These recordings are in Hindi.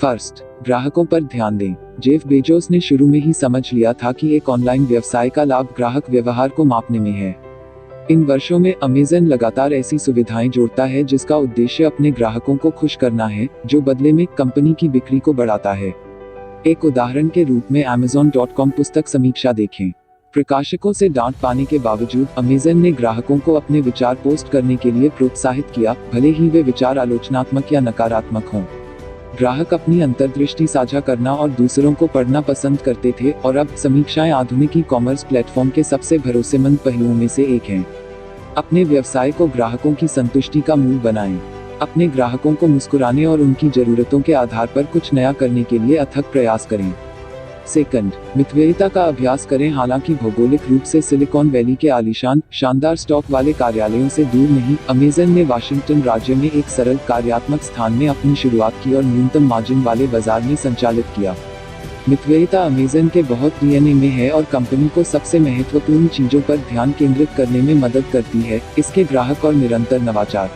फर्स्ट, ग्राहकों पर ध्यान दें। जेफ बेजोस ने शुरू में ही समझ लिया था कि एक ऑनलाइन व्यवसाय का लाभ ग्राहक व्यवहार को मापने में है। इन वर्षों में अमेज़न लगातार ऐसी सुविधाएं जोड़ता है जिसका उद्देश्य अपने ग्राहकों को खुश करना है, जो बदले में कंपनी की बिक्री को बढ़ाता है। एक उदाहरण के रूप में Amazon.com पुस्तक समीक्षा देखें। प्रकाशकों से डांट पाने के बावजूद अमेज़न ने ग्राहकों को अपने विचार पोस्ट करने के लिए प्रोत्साहित किया, भले ही वे विचार आलोचनात्मक या नकारात्मक हों। ग्राहक अपनी अंतर्दृष्टि साझा करना और दूसरों को पढ़ना पसंद करते थे, और अब समीक्षाएं आधुनिक ई-कॉमर्स प्लेटफॉर्म के सबसे भरोसेमंद पहलुओं में से एक हैं। अपने व्यवसाय को ग्राहकों की संतुष्टि का मूल बनाएं। अपने ग्राहकों को मुस्कुराने और उनकी जरूरतों के आधार पर कुछ नया करने के लिए अथक प्रयास करें। सेकंड, मितव्ययिता का अभ्यास करें। हालांकि भौगोलिक रूप से सिलिकॉन वैली के आलीशान, शानदार स्टॉक वाले कार्यालयों से दूर नहीं, अमेज़न ने वाशिंगटन राज्य में एक सरल कार्यात्मक स्थान में अपनी शुरुआत की और न्यूनतम मार्जिन वाले बाजार में संचालित किया। मितव्ययिता अमेज़न के बहुत डीएनए में है और कंपनी को सबसे महत्वपूर्ण चीजों पर ध्यान केंद्रित करने में मदद करती है, इसके ग्राहक और निरंतर नवाचार।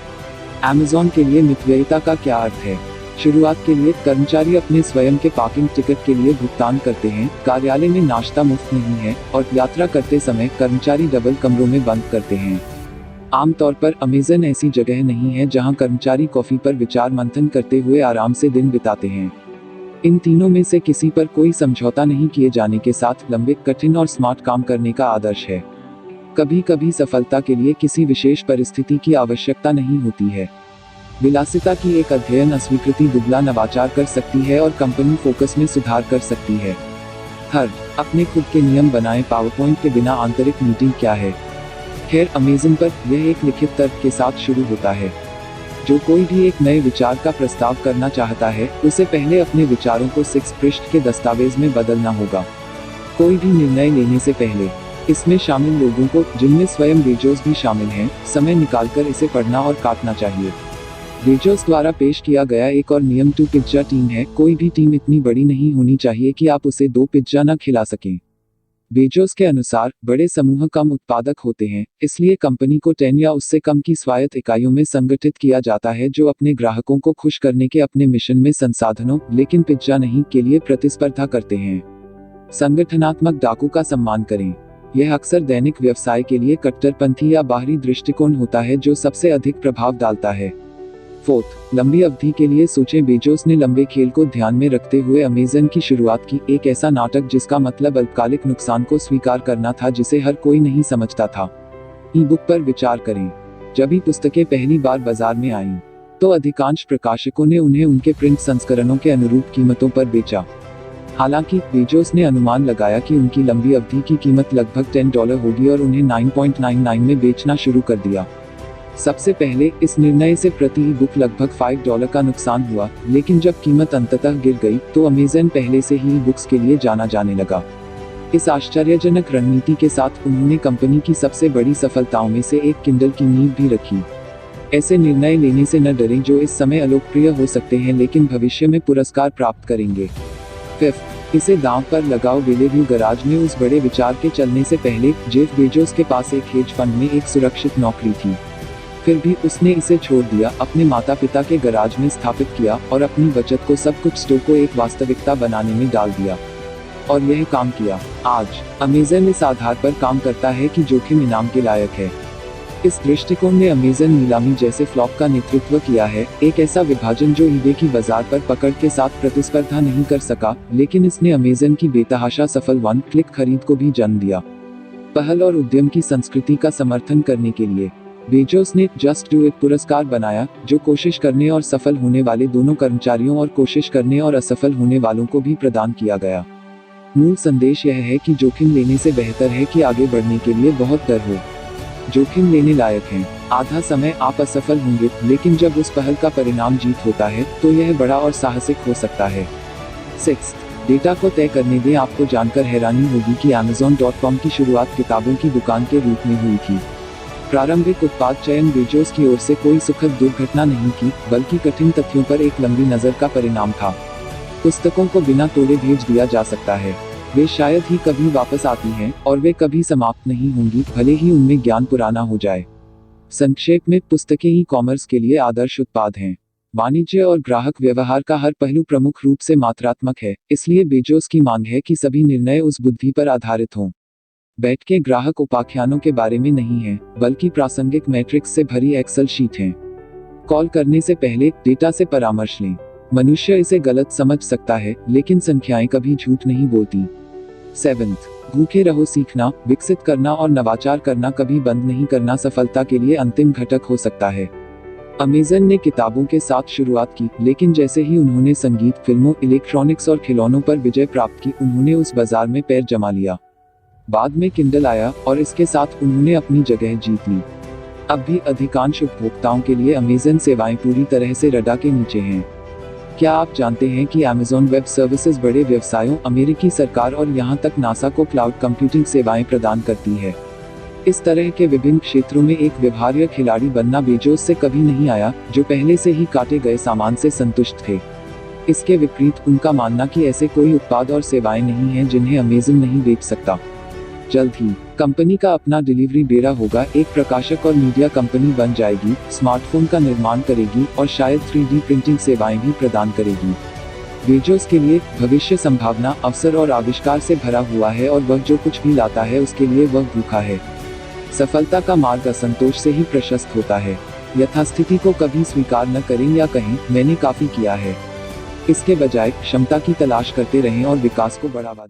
Amazon के लिए मितव्ययिता का क्या अर्थ है? शुरुआत के लिए, कर्मचारी अपने स्वयं के पार्किंग टिकट के लिए भुगतान करते हैं, कार्यालय में नाश्ता मुफ्त नहीं है, और यात्रा करते समय कर्मचारी डबल कमरों में बंद करते हैं। आमतौर पर अमेज़न ऐसी जगह नहीं है जहां कर्मचारी कॉफी पर विचार मंथन करते हुए आराम से दिन बिताते हैं। इन तीनों में से किसी पर कोई समझौता नहीं किए जाने के साथ लंबे, कठिन और स्मार्ट काम करने का आदर्श है। कभी कभी सफलता के लिए किसी विशेष परिस्थिति की आवश्यकता नहीं होती है। विलासिता की एक अध्ययन अस्वीकृति दुबला नवाचार कर सकती है और कंपनी फोकस में सुधार कर सकती है। थर्ड, अपने खुद के नियम बनाएं। पावरपॉइंट के बिना आंतरिक मीटिंग क्या है? खैर, अमेज़न पर यह एक लिखित तर्क के साथ शुरू होता है। जो कोई भी एक नए विचार का प्रस्ताव करना चाहता है, उसे पहले अपने विचारों को 6 पृष्ठ के दस्तावेज में बदलना होगा। कोई भी निर्णय लेने से पहले इसमें शामिल लोगों को, जिनमें स्वयं बेजोस भी शामिल हैं, समय निकालकर इसे पढ़ना और काटना चाहिए। बेजोस द्वारा पेश किया गया एक और नियम 2 पिज्जा टीम है। कोई भी टीम इतनी बड़ी नहीं होनी चाहिए कि आप उसे 2 पिज्जा न खिला सकें। बेजोस के अनुसार, बड़े समूह कम उत्पादक होते हैं, इसलिए कंपनी को 10 या उससे कम की स्वायत्त इकाइयों में संगठित किया जाता है जो अपने ग्राहकों को खुश करने के अपने मिशन में संसाधनों, लेकिन पिज्जा नहीं, के लिए प्रतिस्पर्धा करते हैं। संगठनात्मक डाकू का सम्मान करें। यह अक्सर दैनिक व्यवसाय के लिए कट्टरपंथी या बाहरी दृष्टिकोण होता है जो सबसे अधिक प्रभाव डालता है। फोर्थ, लंबी अवधि के लिए सोचें। बेजोस ने लंबे खेल को ध्यान में रखते हुए अमेज़न की शुरुआत की, एक ऐसा नाटक जिसका मतलब अल्पकालिक नुकसान को स्वीकार करना था जिसे हर कोई नहीं समझता था। ई-बुक पर विचार करें। जब ही पुस्तकें पहली बार बाजार में आईं, तो अधिकांश प्रकाशकों ने उन्हें उनके प्रिंट संस्करणों के अनुरूप कीमतों पर बेचा। हालांकि, बेजोस ने अनुमान लगाया कि उनकी लंबी अवधि की कीमत लगभग $10 होगी और उन्हें 9.99 में बेचना शुरू कर दिया। सबसे पहले, इस निर्णय से प्रति ई-बुक लगभग $5 का नुकसान हुआ, लेकिन जब कीमत अंततः गिर गई, तो अमेज़न पहले से ही ई-बुक्स के लिए जाना जाने लगा। इस आश्चर्यजनक रणनीति के साथ उन्होंने कंपनी की सबसे बड़ी सफलताओं में से एक किंडल की नींव भी रखी। ऐसे निर्णय लेने से न डरें जो इस समय अलोकप्रिय हो सकते हैं लेकिन भविष्य में पुरस्कार प्राप्त करेंगे। फिफ्थ, इसे दांव पर लगाओ। बेलेव्यू गराज में उस बड़े विचार के चलने से पहले, जेफ बेजोस के पास एक हेज फंड में एक सुरक्षित नौकरी थी। फिर भी उसने इसे छोड़ दिया, अपने माता पिता के गराज में स्थापित किया, और अपनी बचत को सब कुछ स्टोर को एक वास्तविकता बनाने में डाल दिया। और यह काम किया। आज अमेज़न इस आधार पर काम करता है कि जोखिम इनाम के लायक है। इस दृष्टिकोण ने अमेज़न नीलामी जैसे फ्लॉप का नेतृत्व किया है, एक ऐसा विभाजन जो ईबे की बाजार पर पकड़ के साथ प्रतिस्पर्धा नहीं कर सका, लेकिन इसने अमेज़न की बेतहाशा सफल 1 क्लिक खरीद को भी जन्म दिया। पहल और उद्यम की संस्कृति का समर्थन करने के लिए बेजोस ने जस्ट डू इट पुरस्कार बनाया, जो कोशिश करने और सफल होने वाले दोनों कर्मचारियों और कोशिश करने और असफल होने वालों को भी प्रदान किया गया। मूल संदेश यह है कि जोखिम लेने से बेहतर है कि आगे बढ़ने के लिए बहुत डर हो। जोखिम लेने लायक हैं। आधा समय आप असफल होंगे, लेकिन जब उस पहल का परिणाम जीत होता है, तो यह बड़ा और साहसिक हो सकता है। 6, डेटा को तय करने दें। आपको जानकर हैरानी होगी कि Amazon.com की शुरुआत किताबों की दुकान के रूप में हुई थी। प्रारंभिक उत्पाद चयन बेजोस की ओर से कोई सुखद दुर्घटना नहीं थी, बल्कि कठिन तथ्यों पर एक लंबी नज़र का परिणाम था। पुस्तकों को बिना तोड़े भेज दिया जा सकता है। वे शायद ही कभी वापस आती हैं, और वे कभी समाप्त नहीं होंगी, भले ही उनमें ज्ञान पुराना हो जाए। संक्षेप में, पुस्तकें ई-कॉमर्स के लिए आदर्श उत्पाद हैं। वाणिज्य और ग्राहक व्यवहार का हर पहलू प्रमुख रूप से मात्रात्मक है, इसलिए बेजोस की मांग है कि सभी निर्णय उस बुद्धि पर आधारित हों। बैठ के ग्राहक उपाख्यानों के बारे में नहीं है, बल्कि प्रासंगिक मैट्रिक्स से भरी एक्सेल शीट है। कॉल करने से पहले डेटा से परामर्श लें। मनुष्य इसे गलत समझ सकता है, लेकिन संख्याएं कभी झूठ नहीं बोलती। 7th, भूखे रहो। सीखना, विकसित करना और नवाचार करना कभी बंद नहीं करना सफलता के लिए अंतिम घटक हो सकता है। अमेज़न ने किताबों के साथ शुरुआत की, लेकिन जैसे ही उन्होंने संगीत, फिल्मों, इलेक्ट्रॉनिक्स और खिलौनों पर विजय प्राप्त की, उन्होंने उस बाजार में पैर जमा लिया। बाद में किंडल आया और इसके साथ उन्होंने अपनी जगह जीत ली। अब भी अधिकांश उपभोक्ताओं के लिए अमेज़न सेवाएं पूरी तरह से रडार के नीचे हैं। क्या आप जानते हैं कि अमेज़न वेब सर्विसेज बड़े व्यवसायों, अमेरिकी सरकार और यहां तक नासा को क्लाउड कंप्यूटिंग सेवाएं प्रदान करती है? इस तरह के विभिन्न क्षेत्रों में एक व्यवहार्य खिलाड़ी बनना बेजोस से कभी नहीं आया, जो पहले से ही काटे गए सामान से संतुष्ट थे। इसके विपरीत उनका मानना कि ऐसे कोई उत्पाद और सेवाएं नहीं हैं जिन्हें अमेज़न नहीं बेच सकता। जल्द ही कंपनी का अपना डिलीवरी बेड़ा होगा, एक प्रकाशक और मीडिया कंपनी बन जाएगी, स्मार्टफोन का निर्माण करेगी और शायद 3D प्रिंटिंग सेवाएं भी प्रदान करेगी। बेजोस के लिए भविष्य संभावना, अवसर और आविष्कार से भरा हुआ है और वह जो कुछ भी लाता है उसके लिए वह भूखा है। सफलता का मार्ग असंतोष से ही प्रशस्त होता है। यथास्थिति को कभी स्वीकार न करें या कहें, मैंने काफी किया है। इसके बजाय क्षमता की तलाश करते रहें और विकास को बढ़ावा दें।